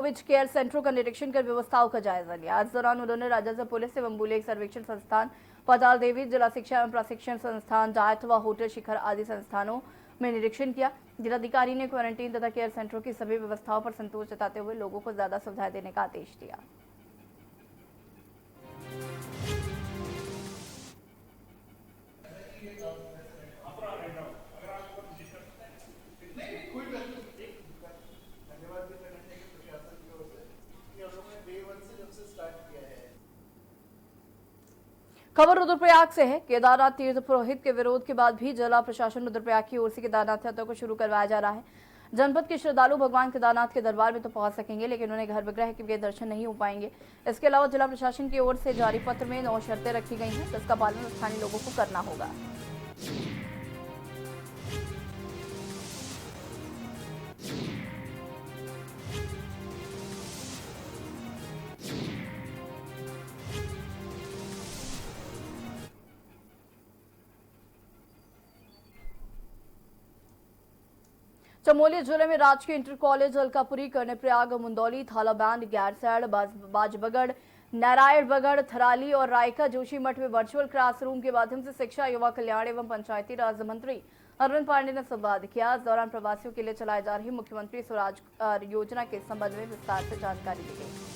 Covid care सेंटरों का निरीक्षण कर व्यवस्थाओं का जायजा लिया। इस दौरान उन्होंने राजस्व पुलिस एवं बुलेक सर्वेक्षण संस्थान, पाताल देवी जिला शिक्षा एवं प्रशिक्षण संस्थान, डाइट व होटल शिखर आदि संस्थानों में निरीक्षण किया। जिलाधिकारी ने क्वारंटीन तथा केयर सेंटरों की सभी व्यवस्थाओं पर संतोष जताते हुए लोगों को ज्यादा सुविधाएं देने का आदेश दिया। खबर रुद्रप्रयाग से है। केदारनाथ तीर्थ पुरोहित के विरोध के बाद भी जिला प्रशासन रुद्रप्रयाग की ओर से केदारनाथ यात्रा को शुरू करवाया जा रहा है। जनपद के श्रद्धालु भगवान केदारनाथ के दरबार में तो पहुंच सकेंगे, लेकिन उन्हें गर्भगृह के दर्शन नहीं हो पाएंगे। इसके अलावा जिला प्रशासन की ओर से जारी पत्र में 9 शर्तें रखी गई हैं, जिसका पालन स्थानीय लोगों को करना होगा। चमोली जिले में राजकीय इंटर कॉलेज अलकापुरी, कर्णप्रयाग, मुंदौली, थालाबैंड, गैरसैंण, बाजबगढ़, नारायणबगढ़, थराली और रायका जोशीमठ में वर्चुअल क्लासरूम के माध्यम से शिक्षा, युवा कल्याण एवं पंचायती राज मंत्री अरविंद पांडे ने संवाद किया। इस दौरान प्रवासियों के लिए चलाई जा रही मुख्यमंत्री स्वराज योजना के संबंध में विस्तार से जानकारी दी गई।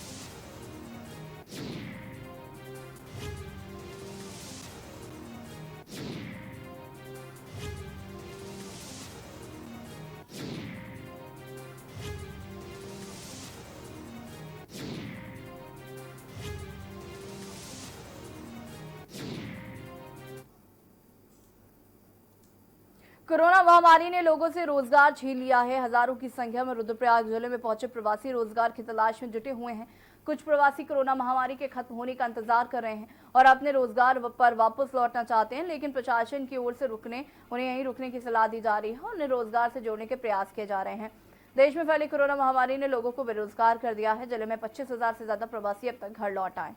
कोरोना महामारी ने लोगों से रोजगार छीन लिया है। हजारों की संख्या में रुद्रप्रयाग जिले में पहुंचे प्रवासी रोजगार की तलाश में जुटे हुए हैं। कुछ प्रवासी कोरोना महामारी के खत्म होने का इंतजार कर रहे हैं और अपने रोजगार पर वापस लौटना चाहते हैं, लेकिन प्रशासन की ओर से उन्हें यहीं रुकने की सलाह दी जा रही है और उन्हें रोजगार से जोड़ने के प्रयास किए जा रहे हैं। देश में फैली कोरोना महामारी ने लोगों को बेरोजगार कर दिया है। जिले में 25,000 से ज्यादा प्रवासी अब तक घर लौट आए।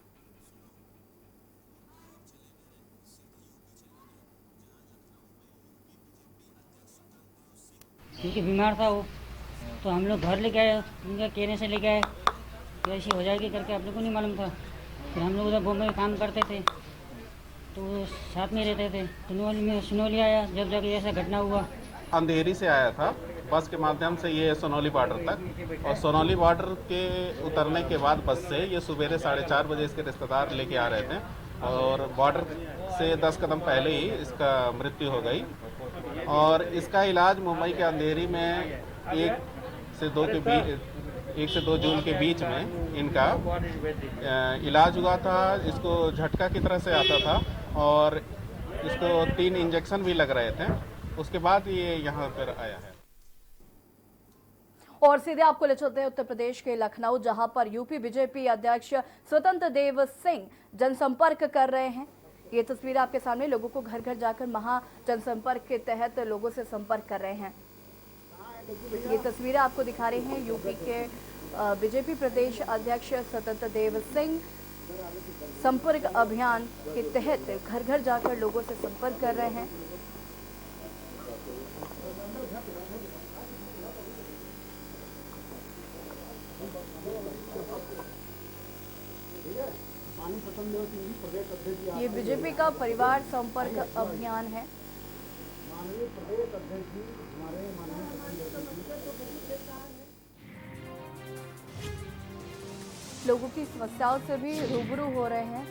क्योंकि बीमार था वो, तो हम लोग घर लेके आए, उनका कहने से लेके आए तो ऐसी हो जाएगी करके आप लोग को नहीं मालूम था। फिर हम लोग उधर बॉम्बे में काम करते थे तो वो साथ में रहते थे। सुनौली आया जब जाके ऐसा घटना हुआ। अंधेरी से आया था बस के माध्यम से ये सोनौली बॉर्डर तक, और सोनौली बॉर्डर के उतरने के बाद बस से ये सवेरे 4:30 बजे इसके रिश्तेदार लेके आ रहे थे और बॉर्डर से 10 कदम पहले ही इसका मृत्यु हो गई। और इसका इलाज मुंबई के अंधेरी में 1 से 2 जून के बीच में इनका इलाज हुआ था। इसको झटका की तरह से आता था और इसको 3 इंजेक्शन भी लग रहे थे। उसके बाद ये यहाँ पर आया है। और सीधे आपको ले चलते हैं उत्तर प्रदेश के लखनऊ, जहां पर यूपी बीजेपी अध्यक्ष स्वतंत्र देव सिंह जनसंपर्क कर रहे हैं। ये तस्वीर आपके सामने, लोगों को घर घर जाकर महा जनसंपर्क के तहत लोगों से संपर्क कर रहे हैं। ये तस्वीरें आपको दिखा रहे हैं यूपी के बीजेपी प्रदेश अध्यक्ष स्वतंत्र देव सिंह संपर्क अभियान के तहत घर घर जाकर लोगों से संपर्क कर रहे हैं। ये बीजेपी का परिवार संपर्क अभियान है। लोगों की समस्याओं से भी रूबरू हो रहे हैं।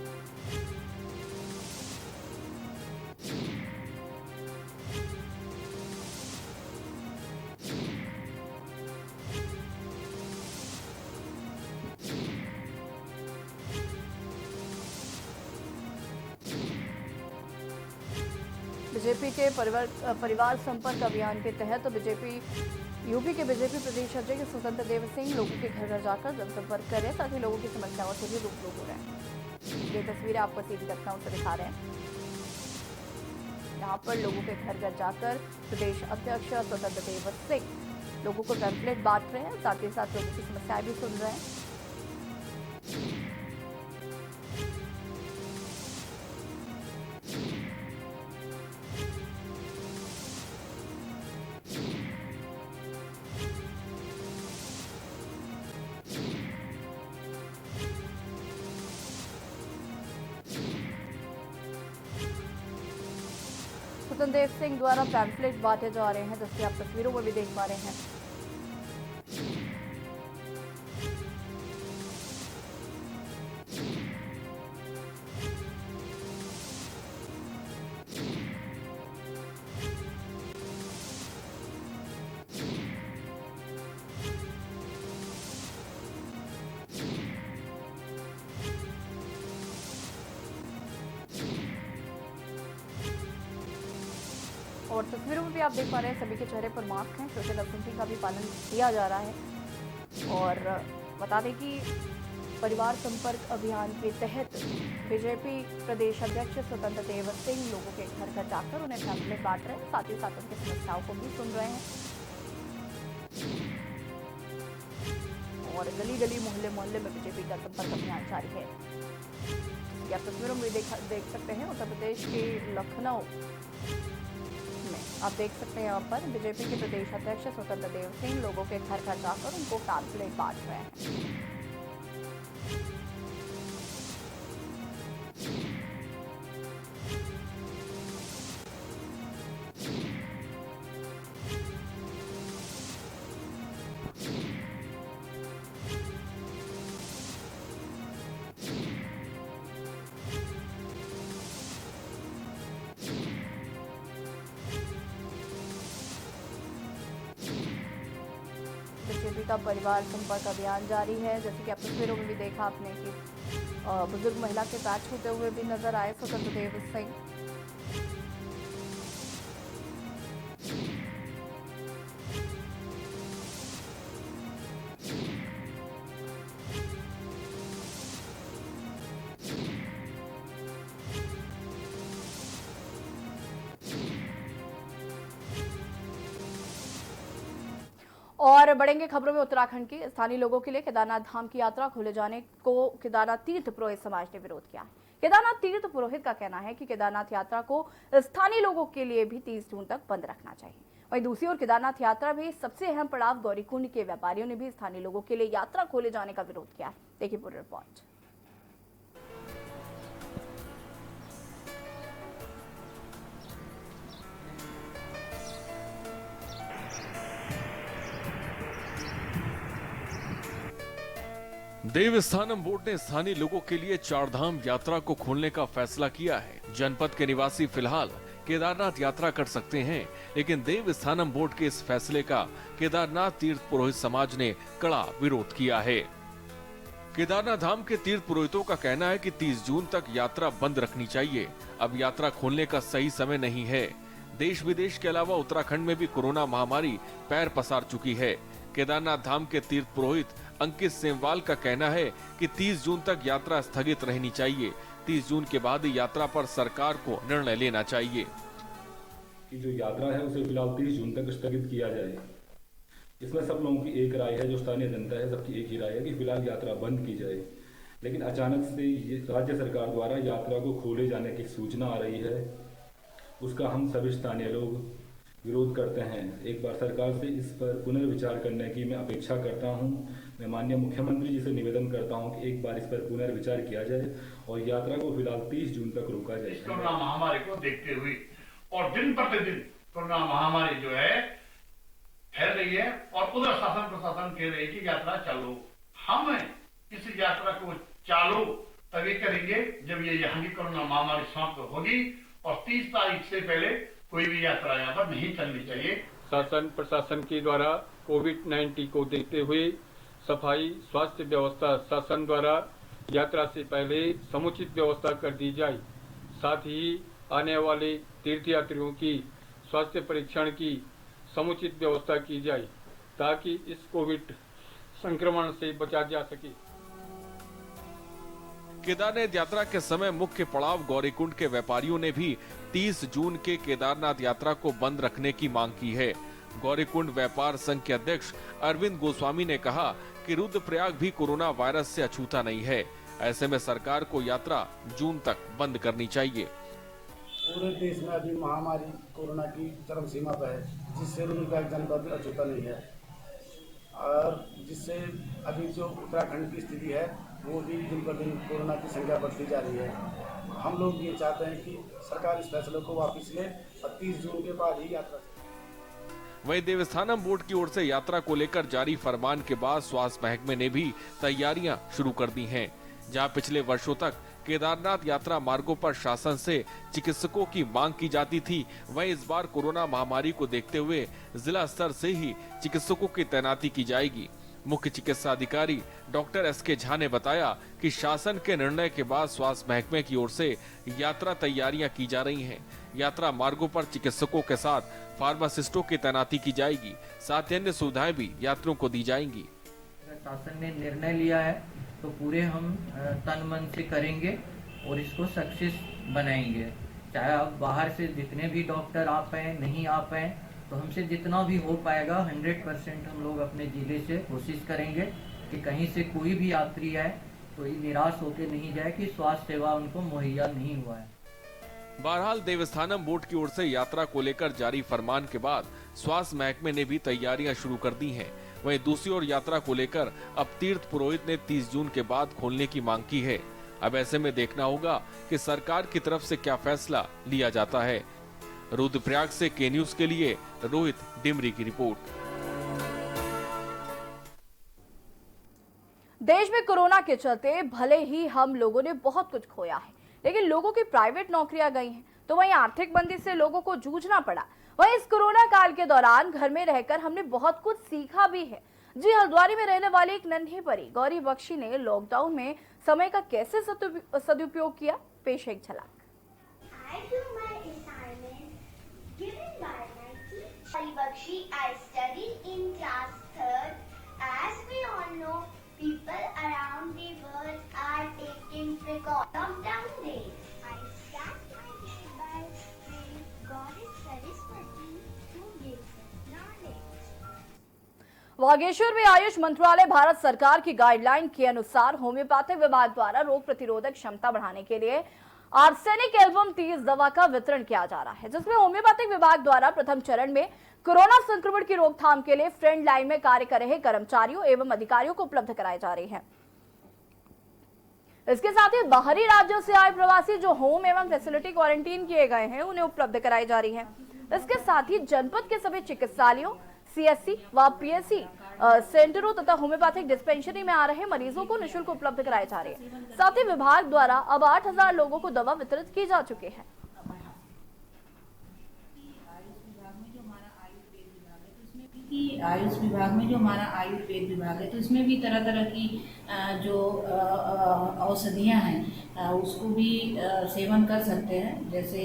बीजेपी के परिवार संपर्क अभियान के तहत यूपी के बीजेपी प्रदेश अध्यक्ष स्वतंत्र देव सिंह लोगों के घर घर जाकर जनसंपर्क करें ताकि लोगों की समस्याओं से भी रूबरू हो रहे हैं। ये तस्वीरें आपको सीधी लखनऊ से दिखा रहे हैं। यहाँ पर लोगों के घर घर जाकर प्रदेश अध्यक्ष स्वतंत्र देव सिंह लोगों को पैम्फलेट बांट रहे हैं, साथ ही साथ लोगों की समस्याएं भी सुन रहे हैं। स्वतंत्र सिंह द्वारा पैम्फलेट बांटे जा रहे हैं, जैसे आप तस्वीरों में भी देख पा रहे हैं। और तस्वीरों में भी आप देख पा रहे हैं सभी के चेहरे पर मास्क हैं। सोशल डिस्टेंसिंग का भी पालन किया जा रहा है। और बता दें कि परिवार संपर्क अभियान के तहत बीजेपी प्रदेश अध्यक्ष स्वतंत्र देव सिंह लोगों के घर घर जाकर उन्हें पैम्फलेट बांट रहे हैं, साथ ही साथ उनकी समस्याओं को भी सुन रहे हैं और गली गली मोहल्ले मोहल्ले में बीजेपी का संपर्क अभियान जारी है। आप तस्वीरों में देख सकते हैं उत्तर प्रदेश के लखनऊ में आप देख सकते हैं यहाँ पर बीजेपी के प्रदेश अध्यक्ष स्वतंत्र देव सिंह लोगों के घर घर जाकर उनको पैम्फलेट बांट रहे हैं। बीजेपी का परिवार संपर्क अभियान जारी है। जैसे कि आप तस्वीरों में भी देखा आपने कि बुजुर्ग महिला के पैर छूते हुए भी नजर आए स्वतंत्र देव सिंह। और बढ़ेंगे खबरों में उत्तराखंड की। स्थानीय लोगों के लिए केदारनाथ धाम की यात्रा खोले जाने को केदारनाथ तीर्थ पुरोहित समाज ने विरोध किया है। केदारनाथ तीर्थ पुरोहित का कहना है कि केदारनाथ यात्रा को स्थानीय लोगों के लिए भी 30 जून तक बंद रखना चाहिए। वहीं दूसरी ओर केदारनाथ यात्रा में सबसे अहम पड़ाव गौरीकुंड के व्यापारियों ने भी स्थानीय लोगों के लिए यात्रा खोले जाने का विरोध किया है। देखिए पूरी रिपोर्ट। देवस्थानम बोर्ड ने स्थानीय लोगों के लिए चारधाम यात्रा को खोलने का फैसला किया है। जनपद के निवासी फिलहाल केदारनाथ यात्रा कर सकते हैं, लेकिन देवस्थानम बोर्ड के इस फैसले का केदारनाथ तीर्थ पुरोहित समाज ने कड़ा विरोध किया है। केदारनाथ धाम के तीर्थ पुरोहितों का कहना है कि 30 जून तक यात्रा बंद रखनी चाहिए। अब यात्रा खोलने का सही समय नहीं है। देश विदेश के अलावा उत्तराखंड में भी कोरोना महामारी पैर पसार चुकी है। केदारनाथ धाम के तीर्थ पुरोहित अंकित सेमवाल का कहना है कि 30 जून तक यात्रा स्थगित रहनी चाहिए। 30 जून के बाद यात्रा पर सरकार को निर्णय लेना चाहिए कि जो यात्रा है उसे फिलहाल 30 जून तक स्थगित किया जाए। इसमें सब लोगों की एक राय है, जो स्थानीय जनता है सबकी एक ही राय है कि फिलहाल यात्रा बंद की जाए। लेकिन अचानक से ये राज्य सरकार द्वारा यात्रा को खोले जाने की सूचना आ रही है, उसका हम सभी स्थानीय लोग विरोध करते हैं। एक बार सरकार से इस पर पुनर्विचार करने की मैं अपेक्षा करता हूं। मैं माननीय मुख्यमंत्री जी से निवेदन करता हूं कि एक बार इस पर पुनर्विचार किया जाए और यात्रा को फिलहाल 30 जून तक रोका जाए। कोरोना महामारी को देखते हुए और दिन प्रतिदिन कोरोना महामारी जो है फैल रही है और उधर शासन प्रशासन कह रहे हैं कि यात्रा चालू। हम इस यात्रा को चालू तभी करेंगे जब ये यहाँ की कोरोना महामारी समाप्त होगी और 30 तारीख से पहले कोई भी यात्रा यहाँ पर नहीं चलनी चाहिए। शासन प्रशासन के द्वारा कोविड-19 को देखते हुए सफाई स्वास्थ्य व्यवस्था शासन द्वारा यात्रा से पहले समुचित व्यवस्था कर दी जाए। साथ ही आने वाले तीर्थयात्रियों की स्वास्थ्य परीक्षण की समुचित व्यवस्था की जाए ताकि इस कोविड संक्रमण से बचा जा सके। केदारनाथ यात्रा के समय मुख्य पड़ाव गौरीकुंड के व्यापारियों ने भी 30 जून के केदारनाथ यात्रा को बंद रखने की मांग की है। गौरीकुंड व्यापार संघ के अध्यक्ष अरविंद गोस्वामी ने कहा कि रुद्रप्रयाग भी कोरोना वायरस से अछूता नहीं है। ऐसे में सरकार को यात्रा जून तक बंद करनी चाहिए। पूरे देश में अभी महामारी कोरोना की चरम सीमा पर है, जिससे रुद्रप्रयाग जनपद अछूता नहीं है और जिससे अभी जो उत्तराखंड की स्थिति है वो भी दिन पर दिन कोरोना की संख्या बढ़ती जा रही है। हम लोग ये चाहते हैं कि सरकार इस फैसले को वापस ले और 30 जून के बाद ही यात्रा। वहीं देवस्थानम बोर्ड की ओर से यात्रा को लेकर जारी फरमान के बाद स्वास्थ्य महकमे ने भी तैयारियां शुरू कर दी हैं। जहां पिछले वर्षों तक केदारनाथ यात्रा मार्गों पर शासन से चिकित्सकों की मांग की जाती थी, वहीं इस बार कोरोना महामारी को देखते हुए जिला स्तर से ही चिकित्सकों की तैनाती की जाएगी। मुख्य चिकित्सा अधिकारी डॉक्टर एस के झा ने बताया कि शासन के निर्णय के बाद स्वास्थ्य महकमे की ओर से यात्रा तैयारियां की जा रही हैं। यात्रा मार्गों पर चिकित्सकों के साथ फार्मासिस्टों की तैनाती की जाएगी, साथ ही अन्य सुविधाएं भी यात्रियों को दी जाएंगी। शासन ने निर्णय लिया है तो पूरे हम तन मन से करेंगे और इसको सक्सेस बनाएंगे। चाहे अब बाहर से जितने भी डॉक्टर आ पाए नहीं आ पाए, तो हमसे जितना भी हो पाएगा 100% हम लोग अपने जिले से कोशिश करेंगे कि कहीं से कोई भी यात्री आए तो निराश होकर नहीं जाए कि स्वास्थ्य सेवा उनको मुहैया नहीं हुआ है। बहरहाल देवस्थानम बोर्ड की ओर से यात्रा को लेकर जारी फरमान के बाद स्वास्थ्य महकमे ने भी तैयारियां शुरू कर दी हैं। वहीं दूसरी ओर यात्रा को लेकर अब तीर्थ पुरोहित ने 30 जून के बाद खोलने की मांग की है। अब ऐसे में देखना होगा कि सरकार की तरफ से क्या फैसला लिया जाता है। रुद्रप्रयाग से के न्यूज के लिए रोहित डिमरी की रिपोर्ट। देश में कोरोना के चलते भले ही हम लोगों ने बहुत कुछ खोया है, लेकिन लोगों की प्राइवेट नौकरियां गई हैं, तो वहीं आर्थिक मंदी से लोगों को जूझना पड़ा। वहीं इस कोरोना काल के दौरान घर में रहकर हमने बहुत कुछ सीखा भी है। जी, हल्द्वानी में रहने वाली एक नन्ही परी गौरी बख्शी ने लॉकडाउन में समय का कैसे सदुपयोग किया, पेश एक झलक। I studied in class 3rd. As we all know, people around the world are taking precautions. Lockdown days. I start my day by praying Goddess Saraswati to give knowledge. Bageshwar में आयुष मंत्रालय भारत सरकार की गाइडलाइन के अनुसार होम्योपैथिक विभाग द्वारा रोग प्रतिरोधक क्षमता बढ़ाने के लिए आर्सेनिक एल्बम 30 दवा का वितरण किया जा रहा है, जिसमें होम्योपैथिक विभाग द्वारा प्रथम चरण में कोरोना संक्रमण की रोकथाम के लिए फ्रंट लाइन में कार्य कर रहे कर्मचारियों एवं अधिकारियों को उपलब्ध कराई जा रही है। इसके साथ ही बाहरी राज्यों से आए प्रवासी जो होम एवं फैसिलिटी क्वारंटीन किए गए हैं, उन्हें उपलब्ध कराई जा रही है। इसके साथ ही जनपद के सभी चिकित्सालयों, सीएससी व पीएससी सेंटरों तथा होम्योपैथिक डिस्पेंसरी में आ रहे मरीजों को निःशुल्क उपलब्ध कराई जा रही है। साथ ही विभाग द्वारा अब 8000 लोगों को दवा वितरित की जा चुकी है। आयुष विभाग में जो हमारा आयुर्वेद विभाग है, तो इसमें भी तरह तरह की जो औषधियाँ हैं उसको भी सेवन कर सकते हैं, जैसे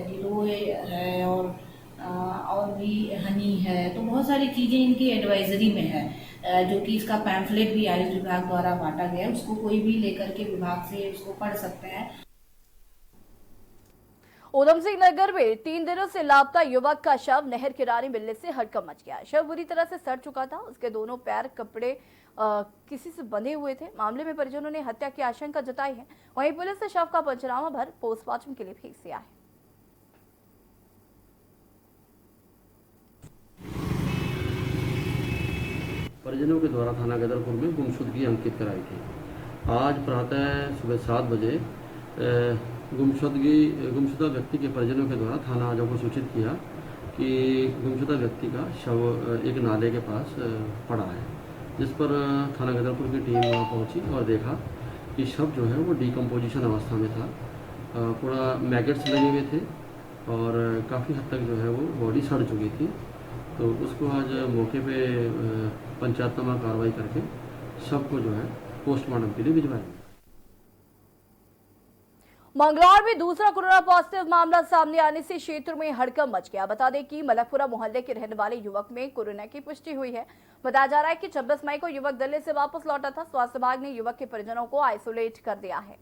गिलोय है और भी हनी है। तो बहुत सारी चीज़ें इनकी एडवाइजरी में है, जो कि इसका पैम्फलेट भी आयुष विभाग द्वारा बांटा गया है। उसको कोई भी लेकर के विभाग से उसको पढ़ सकते हैं। उधम सिंह नगर में 3 दिनों से लापता युवक का शव नहर किनारे मिलने से हड़कंप मच गया। शव बुरी तरह से सड़ चुका था। उसके दोनों पैर कपड़े किसी से बंधे हुए थे। मामले में परिजनों ने हत्या की आशंका जताई है। वहीं पुलिस ने शव का पंचनामा भर पोस्टमार्टम के लिए भेज दिया है। परिजनों के द्वारा थाना गदरपुर में गुमशुदगी अंकित कराई थी। आज प्रातः सुबह 7 बजे गुमशुदा व्यक्ति के परिजनों के द्वारा थाना आजो को सूचित किया कि गुमशुदा व्यक्ति का शव एक नाले के पास पड़ा है, जिस पर थाना गदरपुर की टीम वहाँ पहुँची और देखा कि शव जो है वो डिकम्पोजिशन अवस्था में था। पूरा मैगेट्स लगे हुए थे और काफ़ी हद तक जो है वो बॉडी सड़ चुकी थी। तो उसको आज मौके पे पंचायतनामा कार्रवाई करके शव को जो है पोस्टमार्टम के लिए भिजवाया। मंगलौर में दूसरा कोरोना पॉजिटिव मामला सामने आने से क्षेत्र में हड़कंप मच गया। बता दें कि मलकपुरा मोहल्ले के रहने वाले युवक में कोरोना की पुष्टि हुई है। बताया जा रहा है कि 26 मई को युवक दिल्ली से वापस लौटा था। स्वास्थ्य विभाग ने युवक के परिजनों को आइसोलेट कर दिया है।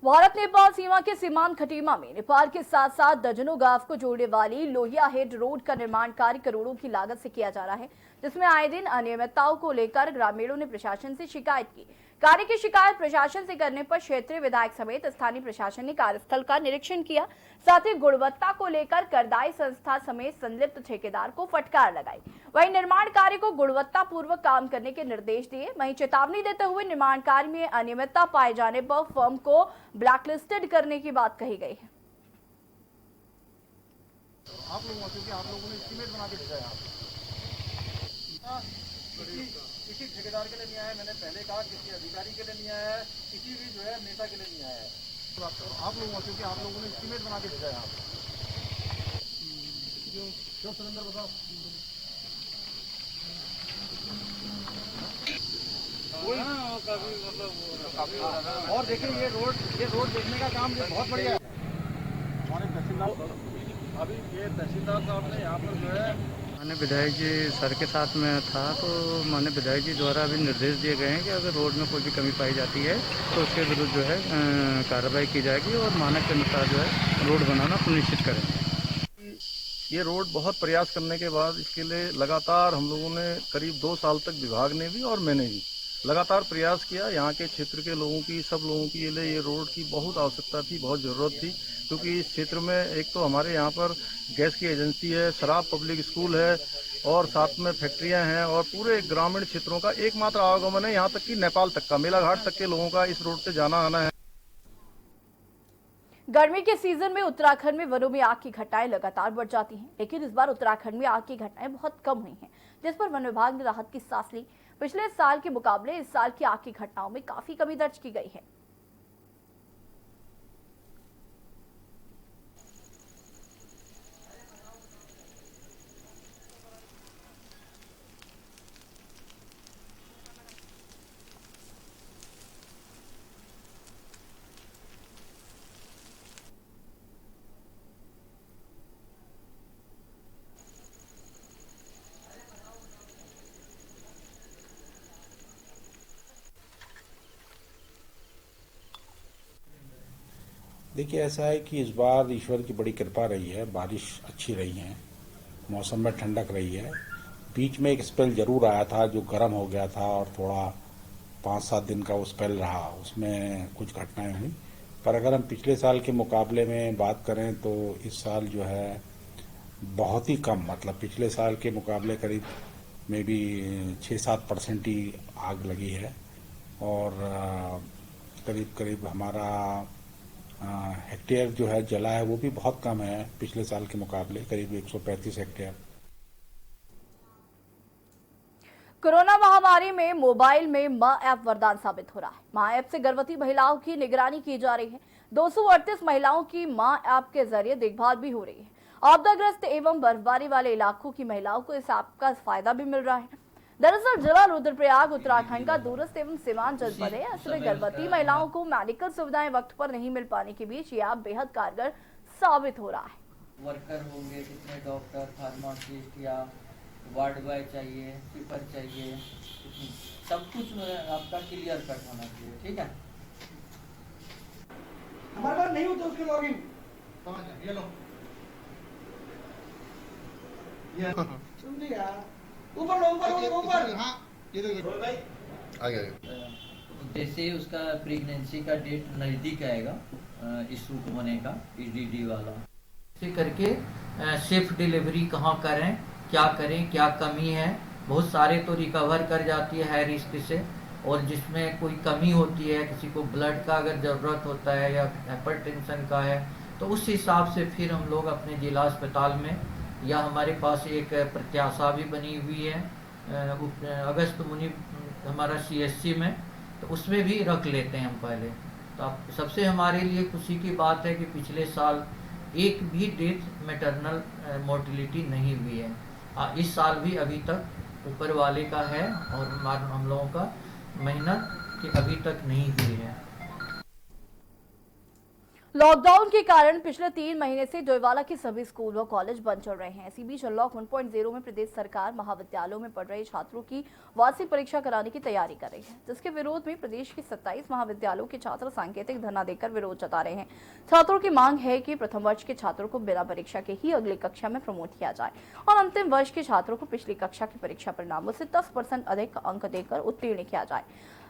भारत नेपाल सीमा के सीमांत खटीमा में नेपाल के साथ साथ दर्जनों गांव को जोड़ने वाली लोहिया हेड रोड का निर्माण कार्य करोड़ों की लागत से किया जा रहा है, जिसमें आए दिन अनियमितताओं को लेकर ग्रामीणों ने प्रशासन से शिकायत की। कार्य की शिकायत प्रशासन से करने पर क्षेत्रीय विधायक समेत स्थानीय प्रशासन ने कार्यस्थल का निरीक्षण किया। साथ ही गुणवत्ता को लेकर करदाई संस्था समेत संलिप्त ठेकेदार को फटकार लगाई। वहीं निर्माण कार्य को गुणवत्ता पूर्वक काम करने के निर्देश दिए। वहीं चेतावनी देते हुए निर्माण कार्य में अनियमितता पाए जाने पर फर्म को ब्लैकलिस्टेड करने की बात कही गई है। आप लोगों ने एस्टीमेट बना के भेजा है, किसी ठेकेदार के लिए नहीं आया, मैंने पहले कहा किसी अधिकारी के लिए नहीं आया है, किसी भी जो है नेता के लिए नहीं आया है। तो आप लोगों ने एस्टीमेट बना के भेजा है। जो सिलेंडर बताओ। और देखिए ये रोड देखने का काम बहुत बढ़िया है। हमारे तहसीलदार अभी ये तहसीलदार साहब ने यहाँ पर जो है माननीय विधायक जी सर के साथ में था, तो माननीय विधायक जी द्वारा अभी निर्देश दिए गए हैं कि अगर रोड में कोई भी कमी पाई जाती है तो उसके विरुद्ध जो है कार्रवाई की जाएगी और मानक के अनुसार जो है रोड बनाना सुनिश्चित करें। ये रोड बहुत प्रयास करने के बाद इसके लिए लगातार हम लोगों ने करीब 2 साल तक विभाग ने भी और मैंने भी लगातार प्रयास किया। यहाँ के क्षेत्र के लोगों की सब लोगों के लिए ये रोड की बहुत आवश्यकता थी, बहुत ज़रूरत थी, क्योंकि इस क्षेत्र में एक तो हमारे यहाँ पर गैस की एजेंसी है, शराब पब्लिक स्कूल है और साथ में फैक्ट्रियाँ हैं और पूरे ग्रामीण क्षेत्रों का एकमात्र आवागमन है, यहाँ तक कि नेपाल तक का, मेलाघाट तक के लोगों का इस रोड से जाना आना है। गर्मी के सीजन में उत्तराखंड में वनों में आग की घटनाएं लगातार बढ़ जाती हैं, लेकिन इस बार उत्तराखंड में आग की घटनाएं बहुत कम हुई हैं, जिस पर वन विभाग ने राहत की सांस ली। पिछले साल के मुकाबले इस साल की आग की घटनाओं में काफी कमी दर्ज की गई है। देखिए ऐसा है कि इस बार ईश्वर की बड़ी कृपा रही है, बारिश अच्छी रही है, मौसम में ठंडक रही है। बीच में एक स्पेल जरूर आया था जो गर्म हो गया था और थोड़ा 5-7 दिन का वो स्पेल रहा, उसमें कुछ घटनाएं हुई। पर अगर हम पिछले साल के मुकाबले में बात करें तो इस साल जो है बहुत ही कम, मतलब पिछले साल के मुकाबले करीब में भी 6-7% ही आग लगी है और करीब हमारा हेक्टेयर जो है जला है वो भी बहुत कम है पिछले साल के मुकाबले, करीब 135 हेक्टेयर। कोरोना महामारी में मोबाइल में मां ऐप वरदान साबित हो रहा है। मां ऐप से गर्भवती महिलाओं की निगरानी की जा रही है। 238 महिलाओं की मां ऐप के जरिए देखभाल भी हो रही है। आपदाग्रस्त एवं बर्फबारी वाले इलाकों की महिलाओं को इस ऐप का फायदा भी मिल रहा है। दरअसल जिला रुद्रप्रयाग उत्तराखंड का दूरस्थ एवं सीमांत जनपद है। इसमें गर्भवती महिलाओं को मेडिकल सुविधाएं वक्त पर नहीं मिल पाने के बीच ये ऐप बेहद कारगर साबित हो रहा है। वर्कर होंगे, कितने डॉक्टर, फार्मासिस्ट या वार्ड बॉय चाहिए, कीपर चाहिए, सब कुछ आपका क्लियर कट होना चाहिए। ठीक है, हमारे पास नहीं होता उसके लॉगिन। ये लो, ये सुन लिया, ऊपर ऊपर। हाँ, ये देखो भाई, आगे। जैसे उसका प्रेगनेंसी का डेट नजदीक आएगा, इस सूट होने का, EDD वाला, इसे करके सेफ डिलीवरी कहाँ करें, क्या करें, क्या कमी है। बहुत सारे तो रिकवर कर जाती है हाई रिस्क से, और जिसमें कोई कमी होती है, किसी को ब्लड का अगर ज़रूरत होता है या हाइपरटेंशन का है, तो उस हिसाब से फिर हम लोग अपने जिला अस्पताल में, या हमारे पास एक प्रत्याशा भी बनी हुई है अगस्त मुनि हमारा CSC में, तो उसमें भी रख लेते हैं हम पहले। तो अब सबसे हमारे लिए खुशी की बात है कि पिछले साल एक भी डेथ मैटरनल मोर्टिलिटी नहीं हुई है। इस साल भी अभी तक ऊपर वाले का है और हम लोगों का मेहनत कि अभी तक नहीं हुई है। लॉकडाउन के कारण पिछले 3 महीने से डोईवाला के सभी स्कूल व कॉलेज बंद चल रहे हैं। इसी बीच अनलॉक 1.0 में प्रदेश सरकार महाविद्यालयों में पढ़ रहे छात्रों की वार्षिक परीक्षा कराने की तैयारी कर रही है, जिसके विरोध में प्रदेश के 27 महाविद्यालयों के छात्र सांकेतिक धरना देकर विरोध जता रहे हैं। छात्रों की मांग है कि प्रथम वर्ष के छात्रों को बिना परीक्षा के ही अगली कक्षा में प्रमोट किया जाए और अंतिम वर्ष के छात्रों को पिछली कक्षा के परीक्षा परिणामों से 10% अधिक अंक देकर उत्तीर्ण किया जाए।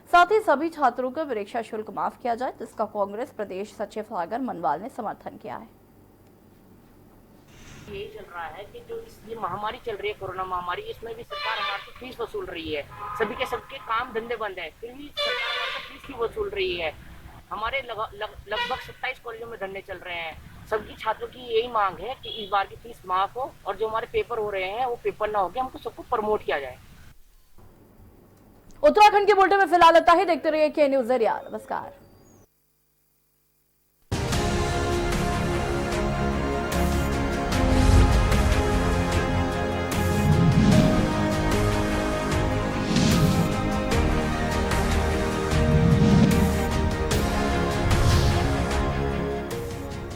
साथ ही सभी छात्रों का परीक्षा शुल्क माफ किया जाए, जिसका कांग्रेस प्रदेश सचिव सागर मनवाल ने समर्थन किया है। यही चल रहा है कि जो ये महामारी चल रही है, कोरोना महामारी, इसमें भी सरकार हमारे से फीस वसूल रही है। सभी के सबके काम धंधे बंद है, फिर भी सरकार हमारे से फीस ही वसूल रही है। हमारे लगभग 27 कॉलेजों में धरने चल रहे हैं। सभी छात्रों की यही मांग है कि इस बार की फीस माफ हो और जो हमारे पेपर हो रहे हैं वो पेपर ना होके हमको सबको प्रमोट किया जाए। उत्तराखंड के बुलेटिन में फिलहाल इतना ही। देखते रहिए के न्यूज़ एरिया। नमस्कार।